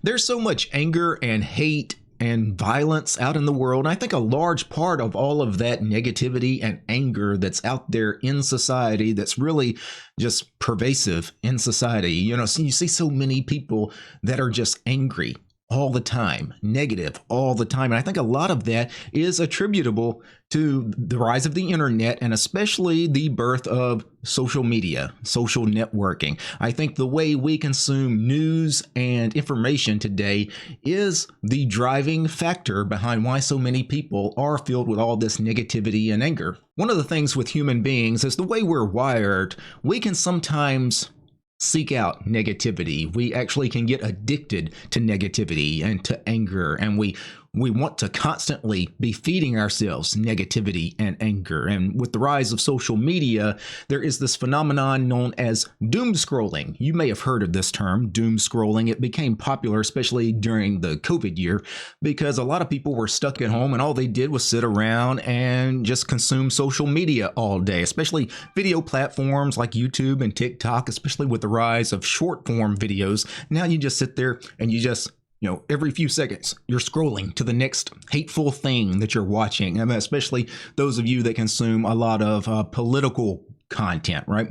There's so much anger and hate and violence out in the world. And I think a large part of all of that negativity and anger that's out there in society, that's really just pervasive in society. So you see so many people that are just angry all the time, negative all the time. And I think a lot of that is attributable to the rise of the internet and especially the birth of social media, social networking. I think the way we consume news and information today is the driving factor behind why so many people are filled with all this negativity and anger. One of the things with human beings is the way we're wired. We can sometimes seek out negativity. We actually can get addicted to negativity and to anger, and we want to constantly be feeding ourselves negativity and anger. And with the rise of social media, there is this phenomenon known as doomscrolling. You may have heard of this term, doomscrolling. It became popular, especially during the COVID year, because a lot of people were stuck at home and all they did was sit around and just consume social media all day, especially video platforms like YouTube and TikTok, especially with the rise of short form videos. Now you just sit there and you just every few seconds, you're scrolling to the next hateful thing that you're watching. I mean, especially those of you that consume a lot of political content, right?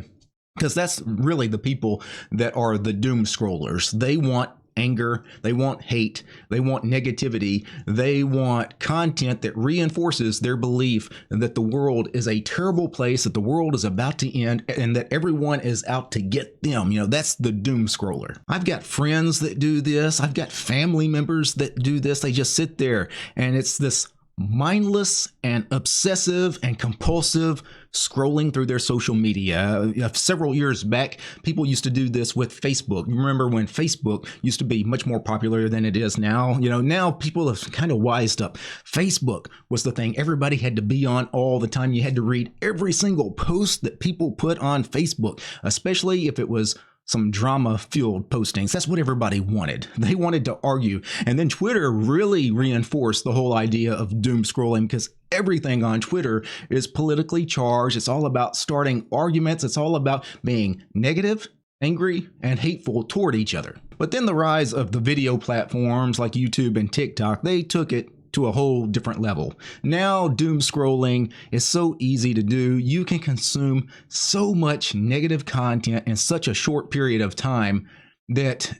Because that's really the people that are the doom scrollers. They want anger, they want hate, they want negativity, they want content that reinforces their belief that the world is a terrible place, that the world is about to end, and that everyone is out to get them. That's the doom scroller. I've got friends that do this. I've got family members that do this. They just sit there and it's this mindless and obsessive and compulsive scrolling through their social media. Several years back, people used to do this with Facebook. You remember when Facebook used to be much more popular than it is now? Now people have kind of wised up. Facebook was the thing everybody had to be on all the time. You had to read every single post that people put on Facebook, especially if it was some drama-fueled postings. That's what everybody wanted. They wanted to argue. And then Twitter really reinforced the whole idea of doom scrolling because everything on Twitter is politically charged. It's all about starting arguments. It's all about being negative, angry, and hateful toward each other. But then the rise of the video platforms like YouTube and TikTok, they took it to a whole different level. Now, doom scrolling is so easy to do. You can consume so much negative content in such a short period of time that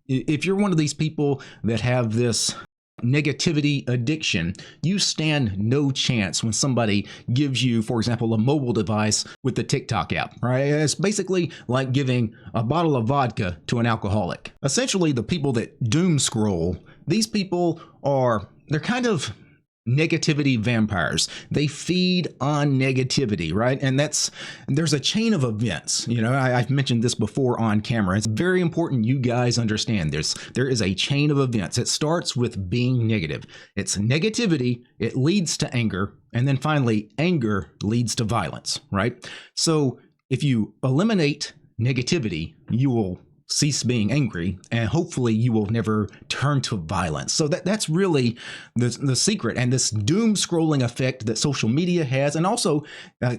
if you're one of these people that have this negativity addiction, you stand no chance when somebody gives you, for example, a mobile device with the TikTok app, right? It's basically like giving a bottle of vodka to an alcoholic. Essentially, the people that doom scroll, these people they're kind of negativity vampires. They feed on negativity, right? And there's a chain of events. I've mentioned this before on camera. It's very important you guys understand this. There is a chain of events. It starts with being negative. It's negativity. It leads to anger. And then finally, anger leads to violence, right? So if you eliminate negativity, you will cease being angry, and hopefully you will never turn to violence. So that's really the secret, and this doom scrolling effect that social media has, and also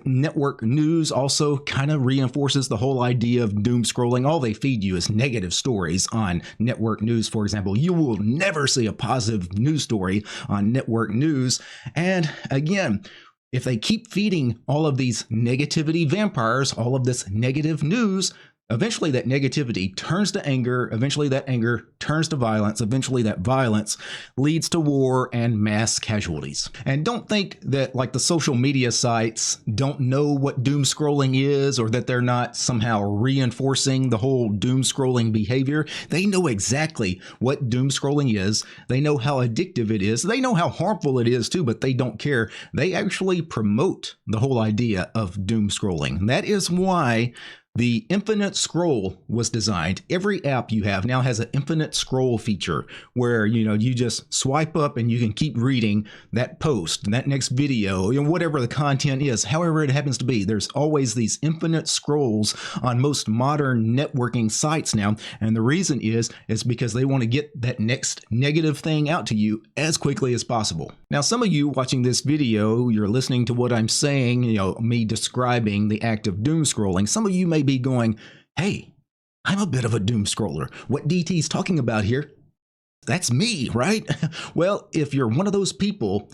network news also kind of reinforces the whole idea of doom scrolling. All they feed you is negative stories on network news, for example. You will never see a positive news story on network news. And again, if they keep feeding all of these negativity vampires, all of this negative news, eventually that negativity turns to anger. Eventually that anger turns to violence. Eventually that violence leads to war and mass casualties. And don't think that like the social media sites don't know what doom scrolling is, or that they're not somehow reinforcing the whole doom scrolling behavior. They know exactly what doom scrolling is. They know how addictive it is. They know how harmful it is too, but they don't care. They actually promote the whole idea of doom scrolling. That is why the infinite scroll was designed. Every app you have now has an infinite scroll feature where, you just swipe up and you can keep reading that post, that next video, whatever the content is, however it happens to be. There's always these infinite scrolls on most modern networking sites now. And the reason is because they want to get that next negative thing out to you as quickly as possible. Now, some of you watching this video, you're listening to what I'm saying, me describing the act of doom scrolling. Some of you may be going, hey, I'm a bit of a doom scroller. What DT's talking about here that's me, right? Well, if you're one of those people,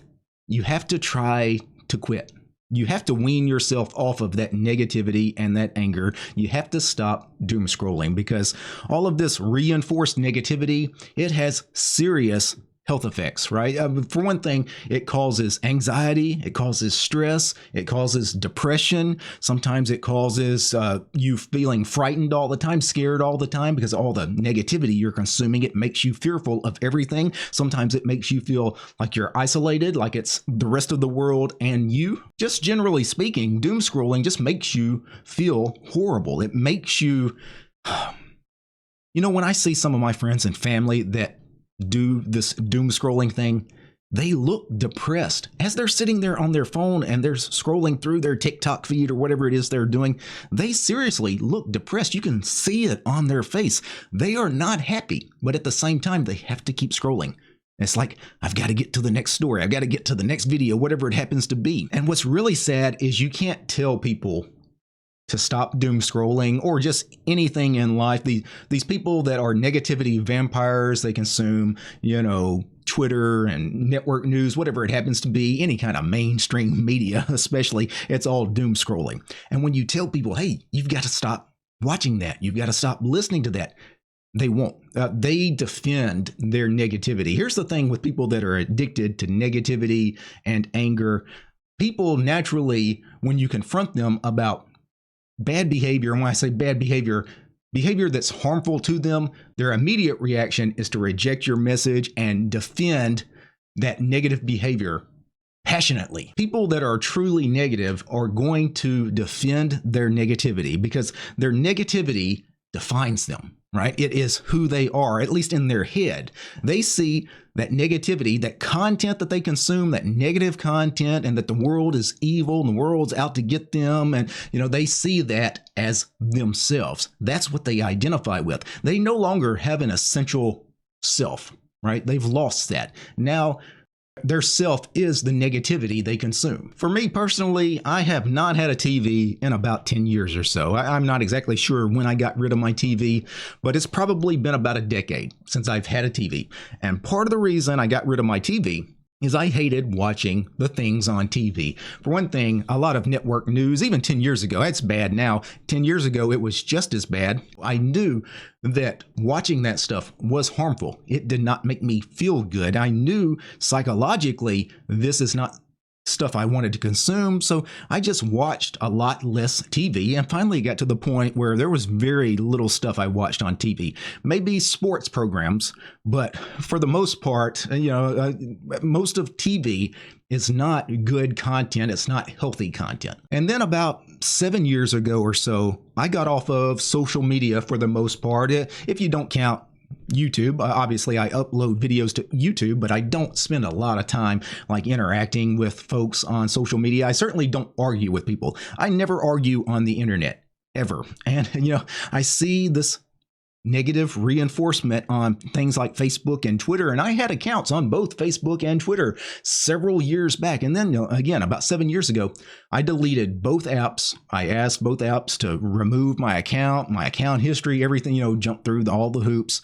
you have to try to quit. You have to wean yourself off of that negativity and that anger. You have to stop doom scrolling, because all of this reinforced negativity, it has serious health effects, right? For one thing, it causes anxiety, it causes stress, it causes depression. Sometimes it causes you feeling frightened all the time, scared all the time, because all the negativity you're consuming, it makes you fearful of everything. Sometimes it makes you feel like you're isolated, like it's the rest of the world and you. Just generally speaking, doom scrolling just makes you feel horrible. It makes you, when I see some of my friends and family that do this doom scrolling thing, they look depressed as they're sitting there on their phone and they're scrolling through their TikTok feed or whatever it is they're doing. They seriously look depressed. You can see it on their face. They are not happy, but at the same time, they have to keep scrolling. It's like, I've got to get to the next story. I've got to get to the next video, whatever it happens to be. And what's really sad is you can't tell people to stop doom scrolling or just anything in life. These people that are negativity vampires, they consume, Twitter and network news, whatever it happens to be, any kind of mainstream media, especially, it's all doom scrolling. And when you tell people, hey, you've got to stop watching that, you've got to stop listening to that, they won't. They defend their negativity. Here's the thing with people that are addicted to negativity and anger. People naturally, when you confront them about bad behavior, and when I say bad behavior that's harmful to them, their immediate reaction is to reject your message and defend that negative behavior passionately. People that are truly negative are going to defend their negativity because their negativity defines them, right? It is who they are, at least in their head. They see that negativity, that content that they consume, that negative content, and that the world is evil and the world's out to get them. And, they see that as themselves. That's what they identify with. They no longer have an essential self, right? They've lost that. Now, their self is the negativity they consume. For me personally, I have not had a TV in about 10 years or so. I'm not exactly sure when I got rid of my TV, but it's probably been about a decade since I've had a TV. And part of the reason I got rid of my TV is I hated watching the things on TV. For one thing, a lot of network news, even 10 years ago, it's bad now. 10 years ago, it was just as bad. I knew that watching that stuff was harmful. It did not make me feel good. I knew psychologically this is not stuff I wanted to consume, so I just watched a lot less TV and finally got to the point where there was very little stuff I watched on TV. Maybe sports programs, but for the most part, most of TV is not good content. It's not healthy content. And then about 7 years ago or so, I got off of social media for the most part, if you don't count YouTube. Obviously, I upload videos to YouTube, but I don't spend a lot of time interacting with folks on social media. I certainly don't argue with people. I never argue on the internet, ever. And, I see this negative reinforcement on things like Facebook and Twitter. And I had accounts on both Facebook and Twitter several years back. And then, again, about 7 years ago, I deleted both apps. I asked both apps to remove my account history, everything, jump through all the hoops.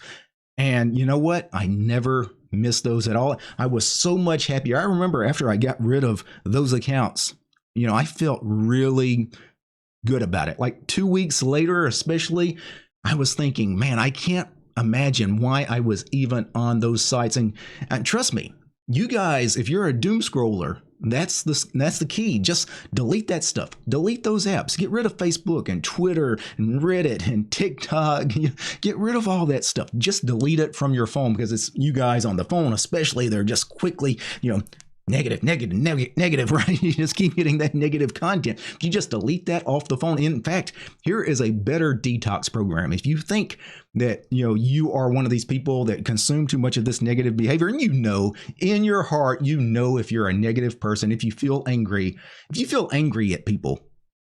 And you know what? I never missed those at all. I was so much happier. I remember after I got rid of those accounts, I felt really good about it. Like 2 weeks later, especially, I was thinking, man, I can't imagine why I was even on those sites. And trust me, you guys, if you're a doom scroller, that's the key. Just delete that stuff. Delete those apps. Get rid of Facebook and Twitter and Reddit and TikTok. Get rid of all that stuff. Just delete it from your phone, because it's you guys on the phone, especially, they're just quickly, negative, right? You just keep getting that negative content. You just delete that off the phone. In fact, here is a better detox program. If you think that, you are one of these people that consume too much of this negative behavior, and in your heart, if you're a negative person, if you feel angry at people,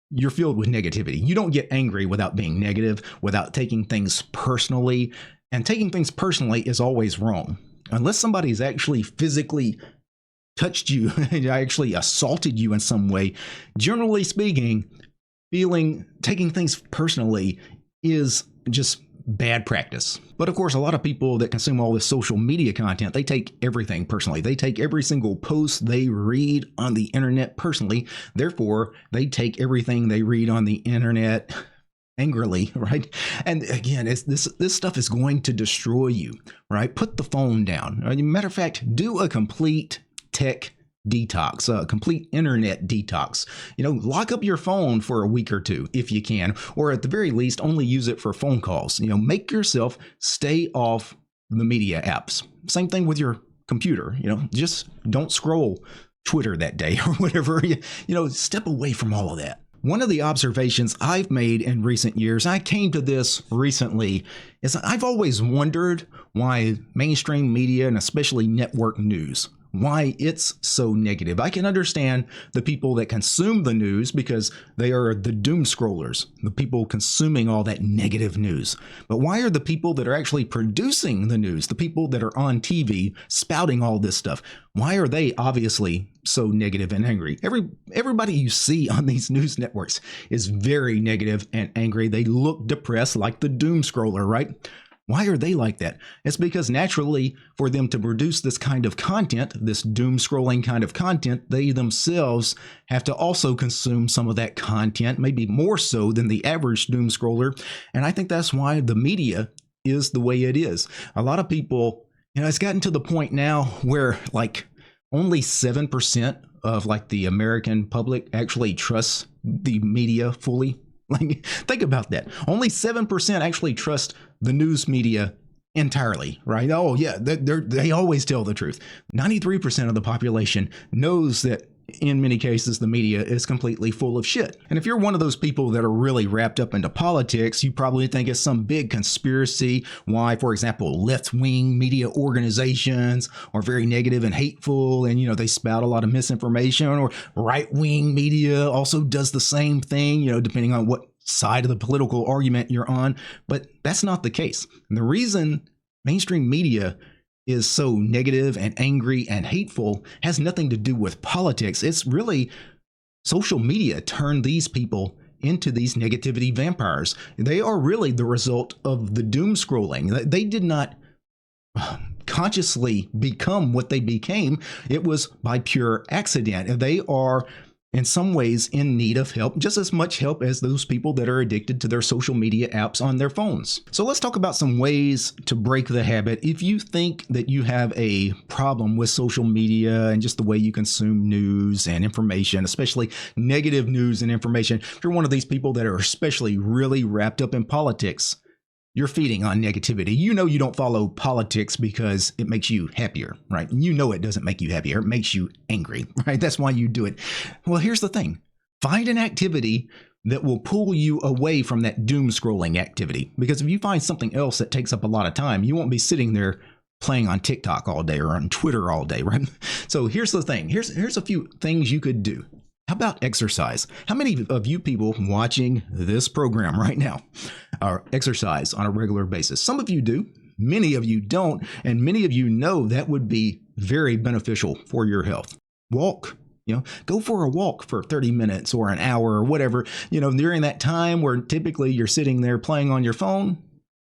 you're filled with negativity. You don't get angry without being negative, without taking things personally. And taking things personally is always wrong. Unless somebody's actually physically touched you, actually assaulted you in some way, generally speaking, taking things personally is just bad practice. But of course, a lot of people that consume all this social media content, they take everything personally. They take every single post they read on the internet personally. Therefore, they take everything they read on the internet angrily, right? And again, this stuff is going to destroy you, right? Put the phone down. Matter of fact, do a complete tech detox, a complete internet detox. Lock up your phone for a week or two if you can, or at the very least, only use it for phone calls. Make yourself stay off the media apps. Same thing with your computer. Just don't scroll Twitter that day or whatever. Step away from all of that. One of the observations I've made in recent years, I came to this recently, is I've always wondered why mainstream media and especially network news, why it's so negative. I can understand the people that consume the news because they are the doom scrollers, the people consuming all that negative news. But why are the people that are actually producing the news, the people that are on TV spouting all this stuff, why are they obviously so negative and angry? Everybody you see on these news networks is very negative and angry. They look depressed like the doom scroller, right? Why are they like that? It's because naturally, for them to produce this kind of content, this doom scrolling kind of content, they themselves have to also consume some of that content, maybe more so than the average doom scroller. And I think that's why the media is the way it is. A lot of people, it's gotten to the point now where like only 7% of like the American public actually trusts the media fully. Like, think about that. Only 7% actually trust the news media entirely, right? Oh, yeah, they always tell the truth. 93% of the population knows that in many cases, the media is completely full of shit. And if you're one of those people that are really wrapped up into politics, you probably think it's some big conspiracy why, for example, left-wing media organizations are very negative and hateful, and, they spout a lot of misinformation, or right-wing media also does the same thing, depending on what side of the political argument you're on. But that's not the case. And the reason mainstream media is so negative and angry and hateful has nothing to do with politics. It's really social media turned these people into these negativity vampires. They are really the result of the doom scrolling. They did not consciously become what they became. It was by pure accident. They are in some ways in need of help, just as much help as those people that are addicted to their social media apps on their phones. So let's talk about some ways to break the habit. If you think that you have a problem with social media and just the way you consume news and information, especially negative news and information, if you're one of these people that are especially really wrapped up in politics, you're feeding on negativity. You don't follow politics because it makes you happier, right? It doesn't make you happier. It makes you angry, right? That's why you do it. Well, here's the thing. Find an activity that will pull you away from that doom scrolling activity. Because if you find something else that takes up a lot of time, you won't be sitting there playing on TikTok all day or on Twitter all day, right? So here's the thing. Here's a few things you could do. How about exercise? How many of you people watching this program right now are exercise on a regular basis? Some of you do, many of you don't, and many of you know that would be very beneficial for your health. Walk, go for a walk for 30 minutes or an hour or whatever. During that time where typically you're sitting there playing on your phone,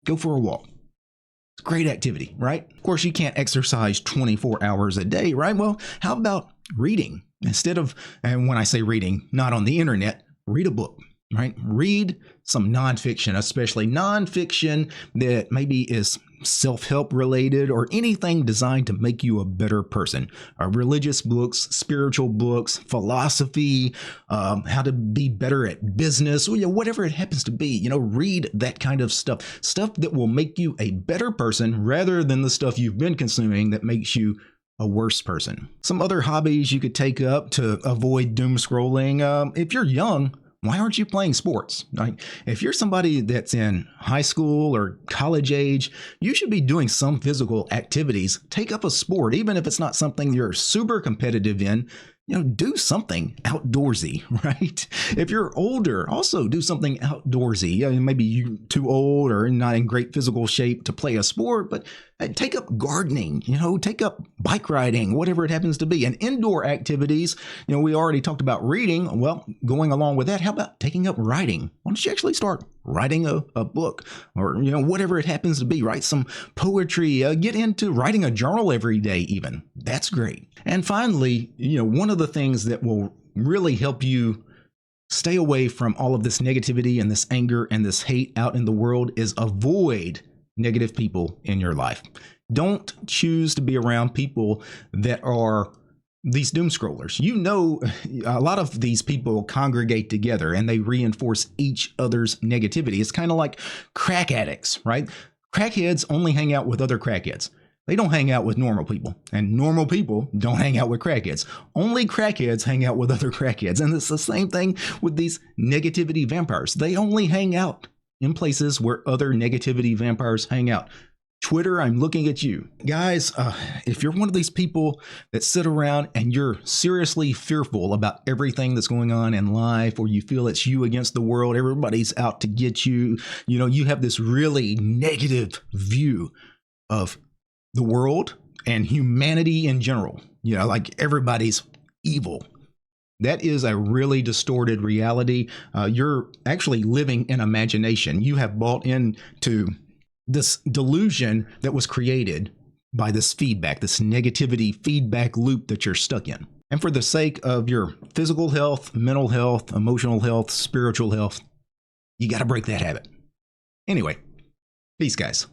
go for a walk. It's a great activity, right? Of course, you can't exercise 24 hours a day, right? Well, how about reading? Instead of, and when I say reading, not on the internet, read a book, right? Read some nonfiction, especially nonfiction that maybe is self-help related or anything designed to make you a better person. Religious books, spiritual books, philosophy, how to be better at business, whatever it happens to be. Read that kind of stuff that will make you a better person rather than the stuff you've been consuming that makes you a worse person. Some other hobbies you could take up to avoid doom scrolling. If you're young, why aren't you playing sports? Like, if you're somebody that's in high school or college age, you should be doing some physical activities. Take up a sport, even if it's not something you're super competitive in. do something outdoorsy, right? If you're older, also do something outdoorsy. Maybe you're too old or not in great physical shape to play a sport, but take up gardening, take up bike riding, whatever it happens to be. And indoor activities, we already talked about reading. Well, going along with that, how about taking up writing? Why don't you actually start writing a book or, whatever it happens to be, write some poetry, get into writing a journal every day even. That's great. And finally, one of the things that will really help you stay away from all of this negativity and this anger and this hate out in the world is avoid negative people in your life. Don't choose to be around people that are these doom scrollers. A lot of these people congregate together and they reinforce each other's negativity. It's kind of like crack addicts, right? Crackheads only hang out with other crackheads. They don't hang out with normal people, and normal people don't hang out with crackheads. Only crackheads hang out with other crackheads. And it's the same thing with these negativity vampires. They only hang out in places where other negativity vampires hang out. Twitter, I'm looking at you. Guys, if you're one of these people that sit around and you're seriously fearful about everything that's going on in life, or you feel it's you against the world, everybody's out to get you, you have this really negative view of the world and humanity in general, like everybody's evil. That is a really distorted reality. You're actually living in imagination. You have bought into this delusion that was created by this feedback, this negativity feedback loop that you're stuck in. And for the sake of your physical health, mental health, emotional health, spiritual health, you got to break that habit. Anyway, peace, guys.